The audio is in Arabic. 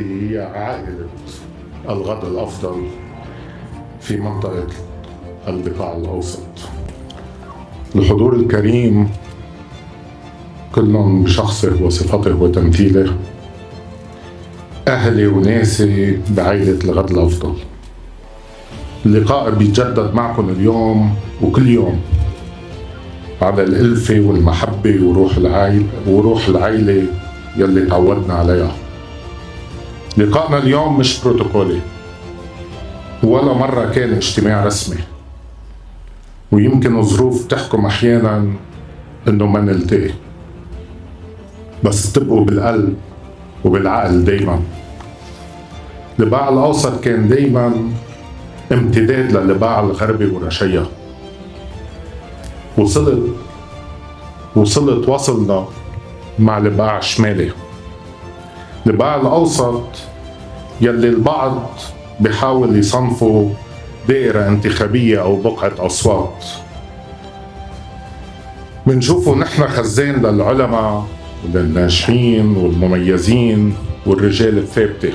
هذه هي عائلة الغد الأفضل في منطقة البقاع الأوسط. الحضور الكريم كلهم بشخصه وصفته وتمثيله، أهلي وناسي بعائلة الغد الأفضل. اللقاء بيتجدد معكم اليوم وكل يوم على الألفة والمحبة وروح العائلة يلي تعودنا عليها. لقائنا اليوم مش بروتوكولي، ولا مرة كان اجتماع رسمي، ويمكن الظروف تحكم أحيانا إنه ما نلتقي، بس تبقوا بالقلب وبالعقل دايما. البقاع الأوسط كان دايما امتداد للبقاع الغربي ورشيا. وصلنا مع البقاع الشمالي. البقاع الأوسط يلي البعض بيحاول يصنفوا دائرة انتخابية أو بقعة أصوات. منشوفه نحن خزان للعلماء وللناجحين والمميزين والرجال الثابتة.